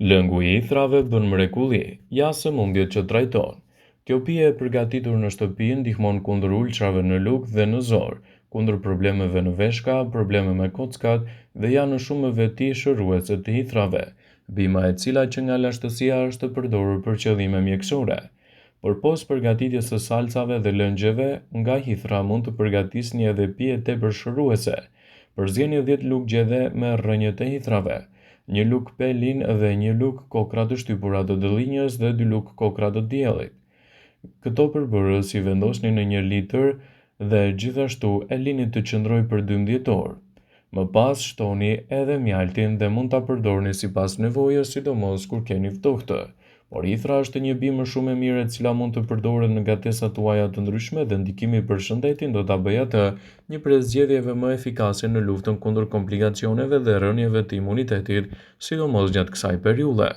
Lëngu i hithrave bën mrekulli, ja sëmundjet që trajton. Kjo pije e përgatitur në shtëpi ndihmon kundër ulçrave në lugë dhe në zor, kundër problemeve në veshka, probleme me kockat dhe janë shumë veti shëruese të hithrave, bima e cila që nga lashtësia është përdorur për qëllime mjekësore. Përpos përgatitjes së salcave dhe lëngjeve, nga hithra mund të përgatisni edhe pije tepër shëruese. Përzjeni 10 lugë gjedhe me rrënjët e hithrave, një lugë pelin dhe një lugë kokra të shtypura të dëllinjës dhe 2 lugë kokra të diellit. Këto përbërës i vendosni në 1 litër dhe gjithashtu e lini të qëndrojë për 12 orë. Më pas shtoni edhe mjaltin dhe mund ta përdorni sipas nevojës, sidomos kur keni ftohtë. Por hithra është një bimë shumë e mirë e cila mund të përdoret në gatesa tuaja të ndryshme dhe ndikimi për shëndetin do ta bëjë atë një prej zgjedhjeve më efikase në luftën kundër komplikacioneve dhe rënieve të imunitetit, sidomos gjatë kësaj periudhe.